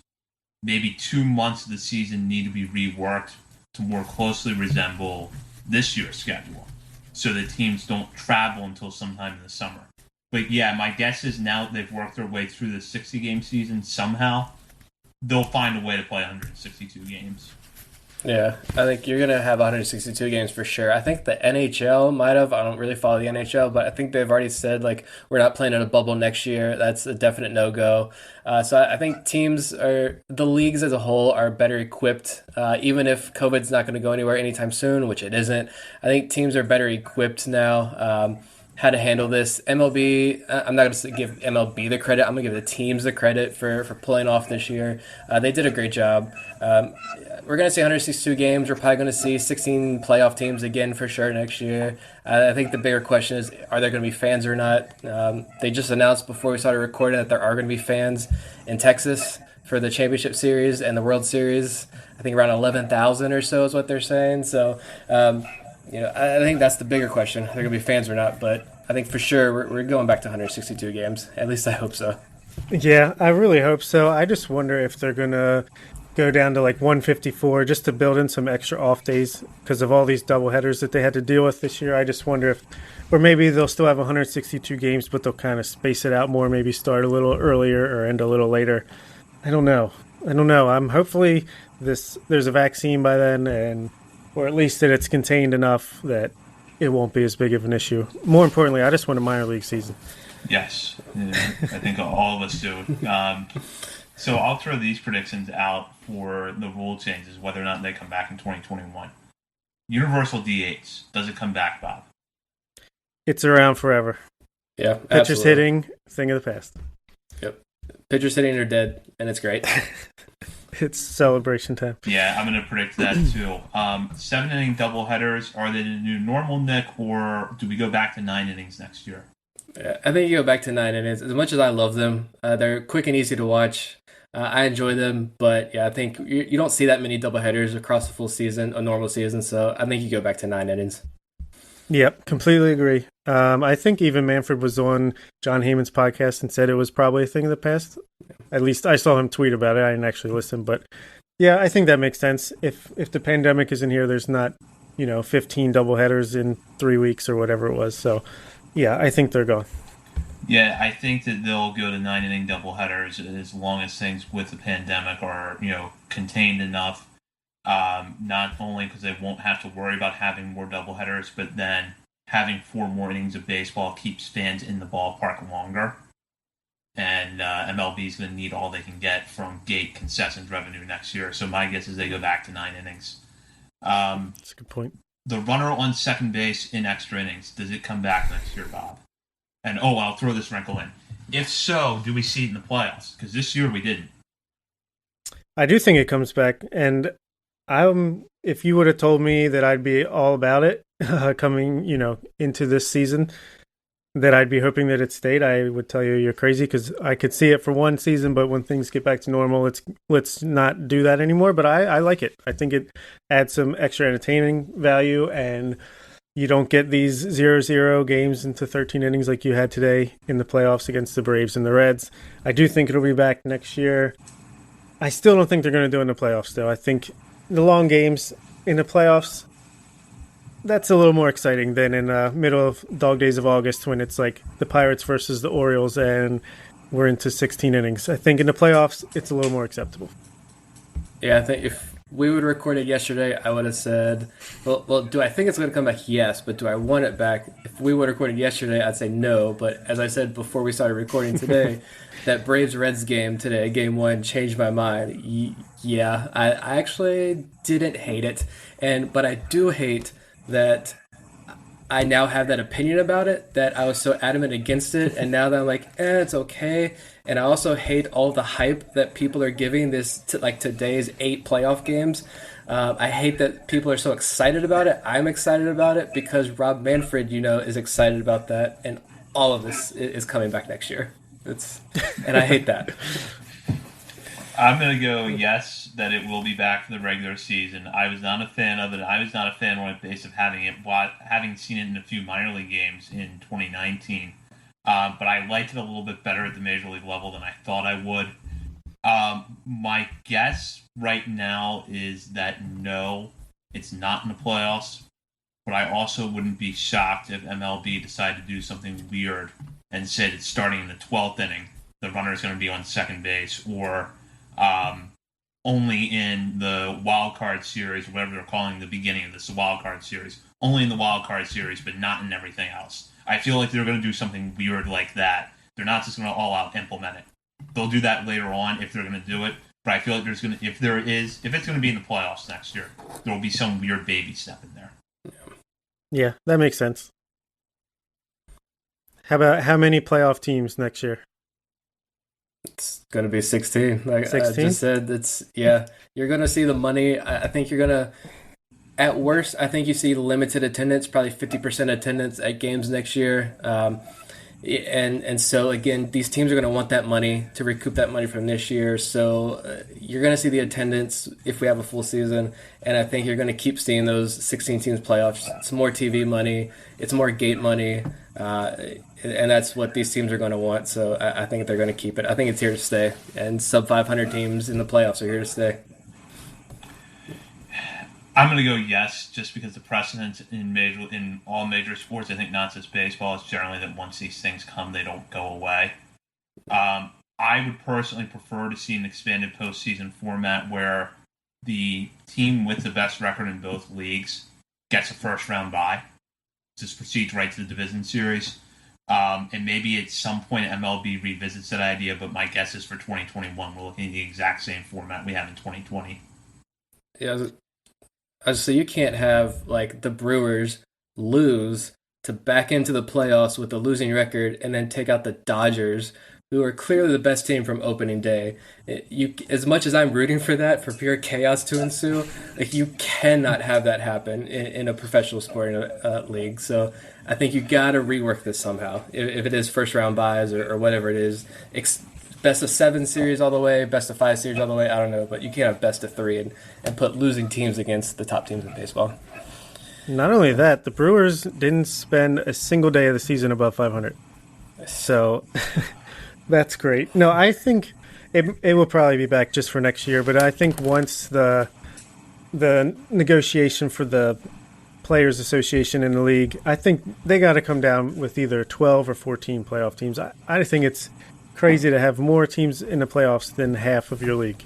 maybe 2 months of the season need to be reworked to more closely resemble this year's schedule so that teams don't travel until sometime in the summer? But yeah, my guess is now that they've worked their way through the 60-game season somehow, they'll find a way to play 162 games. Yeah, I think you're going to have 162 games for sure. I think the NHL might have. I don't really follow the NHL, but I think they've already said, we're not playing in a bubble next year. That's a definite no-go. So I think the leagues as a whole are better equipped, even if COVID's not going to go anywhere anytime soon, which it isn't. I think teams are better equipped now. How to handle this. MLB, I'm not going to give MLB the credit. I'm going to give the teams the credit for pulling off this year. They did a great job. We're going to see 162 games. We're probably going to see 16 playoff teams again for sure next year. I think the bigger question is, are there going to be fans or not? They just announced before we started recording that there are going to be fans in Texas for the Championship Series and the World Series. I think around 11,000 or so is what they're saying. So, I think that's the bigger question. Are there going to be fans or not? But I think for sure we're going back to 162 games. At least I hope so. Yeah, I really hope so. I just wonder if they're going to go down to like 154 just to build in some extra off days because of all these doubleheaders that they had to deal with this year. I just wonder if, or maybe they'll still have 162 games, but they'll kind of space it out more, maybe start a little earlier or end a little later. I don't know. I'm hopefully there's a vaccine by then, or at least that it's contained enough that it won't be as big of an issue. More importantly, I just want a minor league season. Yes, I think all of us do. So I'll throw these predictions out for the rule changes, whether or not they come back in 2021. Universal DHs. Does it come back, Bob? It's around forever. Yeah, pitchers hitting, thing of the past. Yep. Pitchers hitting are dead, and it's great. It's celebration time. Yeah, I'm going to predict that too. 7-inning doubleheaders, are they the new normal, Nick, or do we go back to 9 innings next year? I think you go back to 9 innings. As much as I love them, they're quick and easy to watch. I enjoy them, but yeah, I think you don't see that many doubleheaders across the full season, a normal season, so I think you go back to 9 innings. Yep, completely agree. I think even Manfred was on John Heyman's podcast and said it was probably a thing of the past. At least I saw him tweet about it. I didn't actually listen, but yeah, I think that makes sense. If the pandemic isn't here, there's not 15 doubleheaders in 3 weeks or whatever it was. So yeah, I think they're gone. Yeah, I think that they'll go to 9-inning doubleheaders as long as things with the pandemic are, contained enough. Not only because they won't have to worry about having more doubleheaders, but then having 4 more innings of baseball keeps fans in the ballpark longer. And MLB is going to need all they can get from gate concessions revenue next year. So my guess is they go back to 9 innings. That's a good point. The runner on second base in extra innings, does it come back next year, Bob? And, I'll throw this wrinkle in. If so, do we see it in the playoffs? Because this year we didn't. I do think it comes back. And if you would have told me that I'd be all about it coming, into this season, that I'd be hoping that it stayed, I would tell you're crazy because I could see it for one season, but when things get back to normal, let's not do that anymore. But I like it. I think it adds some extra entertaining value, and you don't get these 0-0 games into 13 innings like you had today in the playoffs against the Braves and the Reds. I do think it'll be back next year. I still don't think they're going to do it in the playoffs, though. I think the long games in the playoffs, that's a little more exciting than in the middle of dog days of August when it's like the Pirates versus the Orioles and we're into 16 innings. I think in the playoffs, it's a little more acceptable. Yeah, I think if we would have recorded yesterday, I would have said, well, do I think it's going to come back? Yes, but do I want it back? If we would have recorded yesterday, I'd say no. But as I said before we started recording today, that Braves-Reds game today, Game 1, changed my mind. Yeah, I actually didn't hate it. But I do hate that I now have that opinion about it, that I was so adamant against it, and now that I'm like, it's okay. And I also hate all the hype that people are giving this to today's 8 playoff games. I hate that people are so excited about it. I'm excited about it because Rob Manfred, is excited about that, and all of this is coming back next year. And I hate that. I'm going to go yes, that it will be back for the regular season. I was not a fan of it. I was not a fan on the base of having seen it in a few minor league games in 2019. But I liked it a little bit better at the major league level than I thought I would. My guess right now is that no, it's not in the playoffs. But I also wouldn't be shocked if MLB decided to do something weird and said it's starting in the 12th inning. The runner is going to be on second base, or only in the wild card series, whatever they're calling the beginning of this wild card series. Only in the wild card series, but not in everything else. I feel like they're going to do something weird like that. They're not just going to all out implement it. They'll do that later on if they're going to do it. But I feel like if it's going to be in the playoffs next year, there will be some weird baby step in there. Yeah, that makes sense. How many playoff teams next year? It's going to be 16. Like 16? I just said, you're going to see the money. I think you're going to, at worst, I think you see limited attendance, probably 50% attendance at games next year. And so, again, these teams are going to want that money to recoup that money from this year. So you're going to see the attendance if we have a full season. And I think you're going to keep seeing those 16 teams playoffs. It's more TV money. It's more gate money. And that's what these teams are going to want. So I think they're going to keep it. I think it's here to stay. And sub 500 teams in the playoffs are here to stay. I'm going to go yes, just because the precedent in all major sports, I think not just baseball, is generally that once these things come, they don't go away. I would personally prefer to see an expanded postseason format where the team with the best record in both leagues gets a first round bye, just proceeds right to the division series. And maybe at some point MLB revisits that idea, but my guess is for 2021, we're looking at the exact same format we have in 2020. Yeah, so you can't have like the Brewers lose to back into the playoffs with a losing record and then take out the Dodgers, who are clearly the best team from opening day. As much as I'm rooting for that, for pure chaos to ensue, like you cannot have that happen in a professional sporting league. So I think you got to rework this somehow. If it is first round buys or whatever it is, best of 7 series all the way, best of 5 series all the way. I don't know, but you can't have best of 3 and put losing teams against the top teams in baseball. Not only that, the Brewers didn't spend a single day of the season above 500. So that's great. No, I think it will probably be back just for next year, but I think once the negotiation for the Players Association in the league, I think they got to come down with either 12 or 14 playoff teams. I think it's crazy to have more teams in the playoffs than half of your league.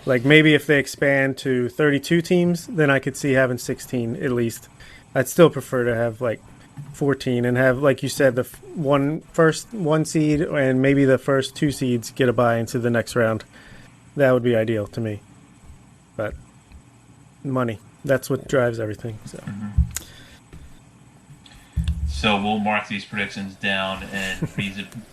Like maybe if they expand to 32 teams, then I could see having 16 at least. I'd still prefer to have like 14 and have, like you said, the first one seed and maybe the first 2 seeds get a bye into the next round. That would be ideal to me. But money, that's what drives everything. So we'll mark these predictions down and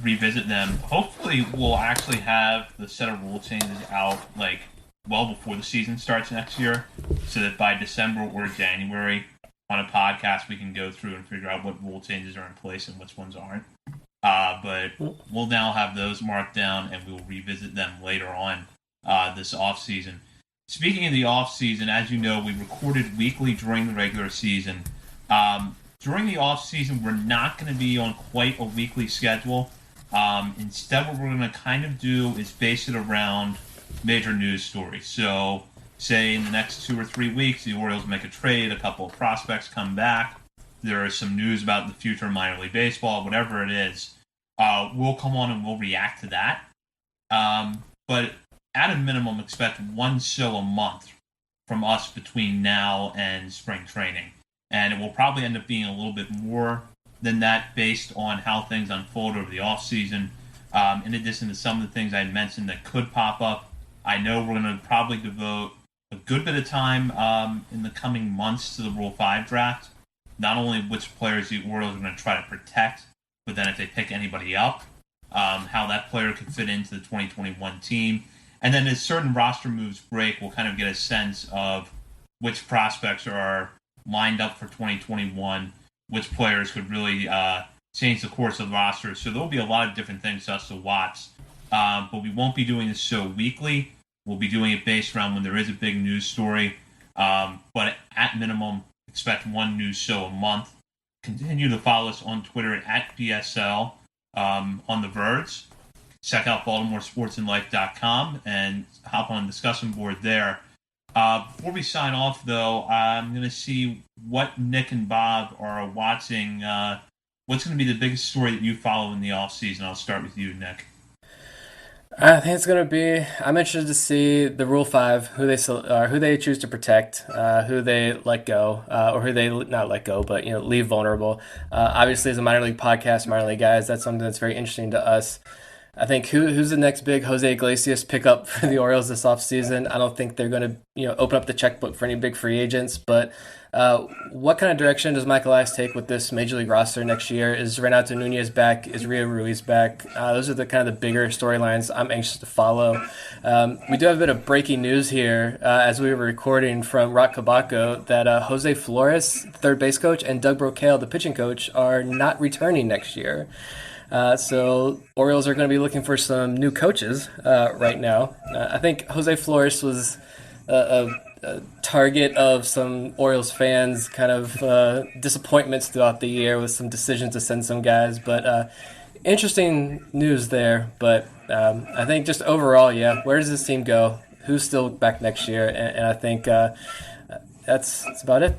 revisit them. Hopefully we'll actually have the set of rule changes out like well before the season starts next year, so that by December or January on a podcast we can go through and figure out what rule changes are in place and which ones aren't. But we'll now have those marked down and we will revisit them later on this off season. Speaking of the off season, as you know, we recorded weekly during the regular season. During the off season, we're not going to be on quite a weekly schedule. Instead, what we're going to kind of do is base it around major news stories. So, say in the next 2 or 3 weeks, the Orioles make a trade, a couple of prospects come back, there is some news about the future of minor league baseball, whatever it is, we'll come on and we'll react to that. But at a minimum, expect one show a month from us between now and spring training. And it will probably end up being a little bit more than that based on how things unfold over the offseason. In addition to some of the things I mentioned that could pop up, I know we're going to probably devote a good bit of time in the coming months to the Rule 5 draft. Not only which players the Orioles are going to try to protect, but then if they pick anybody up, how that player could fit into the 2021 team. And then as certain roster moves break, we'll kind of get a sense of which prospects are lined up for 2021, which players could really change the course of the roster. So there'll be a lot of different things for us to watch. But we won't be doing this show weekly. We'll be doing it based around when there is a big news story. But at minimum, expect one news show a month. Continue to follow us on Twitter at BSL on the Verge. Check out BaltimoreSportsAndLife.com and hop on the discussion board there. Before we sign off, though, I'm going to see what Nick and Bob are watching. What's going to be the biggest story that you follow in the offseason? I'll start with you, Nick. I think it's going to be. I'm interested to see the Rule 5, who they choose to protect, who they let go, or who they not let go, but leave vulnerable. Obviously, as a minor league podcast, minor league guys, that's something that's very interesting to us. I think who's the next big Jose Iglesias pickup for the Orioles this offseason? I don't think they're going to open up the checkbook for any big free agents, but what kind of direction does Michael Elias take with this Major League roster next year? Is Renato Nunez back? Is Rio Ruiz back? Those are the kind of the bigger storylines I'm anxious to follow. We do have a bit of breaking news here as we were recording from Rock Cabaco that Jose Flores, third base coach, and Doug Brocail, the pitching coach, are not returning next year. So Orioles are going to be looking for some new coaches right now. I think Jose Flores was a target of some Orioles fans' kind of disappointments throughout the year with some decisions to send some guys. But interesting news there. But I think just overall, where does this team go? Who's still back next year? And I think that's about it.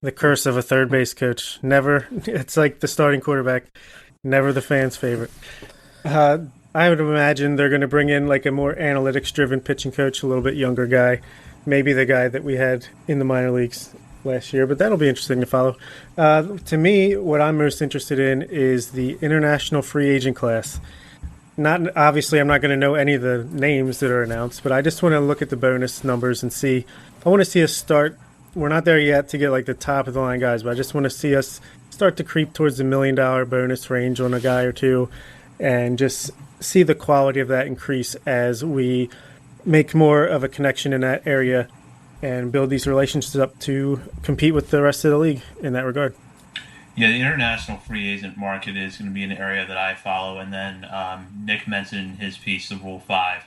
The curse of a third base coach. Never, it's like the starting quarterback, never the fans' favorite. I would imagine they're going to bring in like a more analytics-driven pitching coach, a little bit younger guy, maybe the guy that we had in the minor leagues last year, but that'll be interesting to follow. To me, what I'm most interested in is the international free agent class. Not obviously, I'm not going to know any of the names that are announced, but I just want to look at the bonus numbers and see. I want to see us start. We're not there yet to get like the top of the line guys, but I just want to see us start to creep towards the $1 million bonus range on a guy or two, and just see the quality of that increase as we make more of a connection in that area and build these relationships up to compete with the rest of the league in that regard. Yeah, the international free agent market is going to be an area that I follow. And then Nick mentioned in his piece, the Rule 5.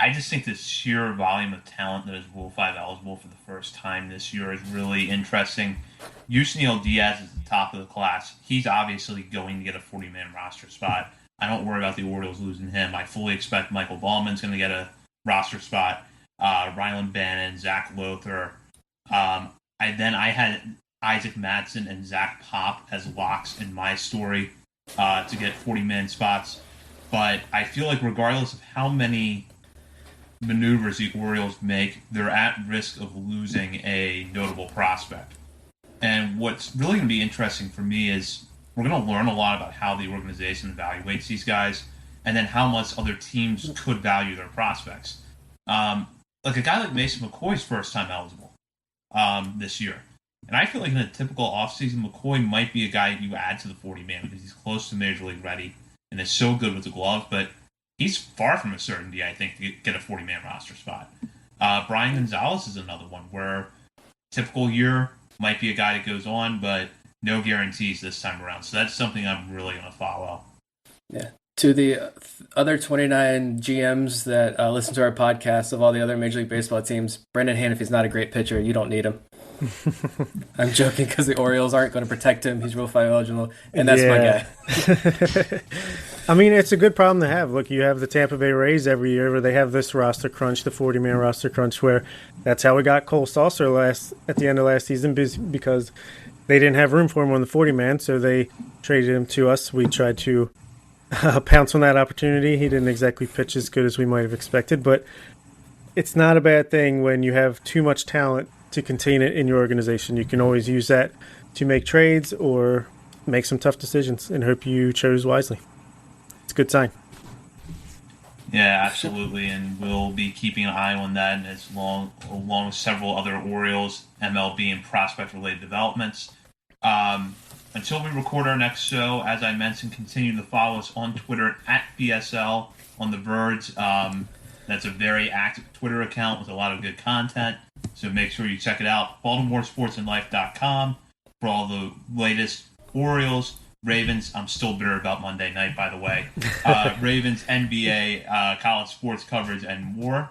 I just think the sheer volume of talent that is Rule 5 eligible for the first time this year is really interesting. Yusniel Diaz is the top of the class. He's obviously going to get a 40-man roster spot. I don't worry about the Orioles losing him. I fully expect Michael Ballman's going to get a roster spot. Rylan Bannon, Zach Lothar. I had Isaac Madsen and Zach Pop as locks in my story to get 40-man spots. But I feel like regardless of how many maneuvers the Orioles make, they're at risk of losing a notable prospect. And what's really going to be interesting for me is we're going to learn a lot about how the organization evaluates these guys and then how much other teams could value their prospects. Like a guy like Mason McCoy's first time eligible this year. And I feel like in a typical offseason, McCoy might be a guy you add to the 40-man because he's close to Major League ready and is so good with the glove, but he's far from a certainty, I think, to get a 40-man roster spot. Brian Gonzalez is another one where typical year might be a guy that goes on, but no guarantees this time around. So that's something I'm really going to follow. Yeah. To the other 29 GMs that listen to our podcast of all the other Major League Baseball teams, Brendan Hanifie's not a great pitcher. You don't need him. I'm joking because the Orioles aren't going to protect him. He's Rule 5 eligible, and that's my guy. I mean, it's a good problem to have. Look, you have the Tampa Bay Rays every year where they have this roster crunch, the 40-man roster crunch, where that's how we got Cole Saucer at the end of last season because they didn't have room for him on the 40-man, so they traded him to us. We tried to pounce on that opportunity. He didn't exactly pitch as good as we might have expected, but it's not a bad thing when you have too much talent to contain it in your organization. You can always use that to make trades or make some tough decisions, and hope you chose wisely. It's a good sign. Yeah, absolutely, and we'll be keeping an eye on that along with several other Orioles, MLB, and prospect-related developments. Until we record our next show, as I mentioned, continue to follow us on Twitter at BSL on The Verge. That's a very active Twitter account with a lot of good content, so make sure you check it out. BaltimoreSportsAndLife.com for all the latest Orioles, Ravens. I'm still bitter about Monday night, by the way. Ravens, NBA, college sports coverage, and more.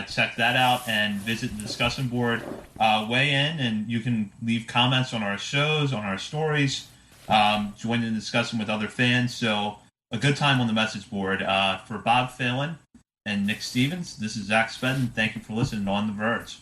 Check that out and visit the discussion board. Weigh in, and you can leave comments on our shows, on our stories. Join the discussion with other fans. So a good time on the message board. For Bob Phelan and Nick Stevens, this is Zach Spedden. Thank you for listening to On the Verge.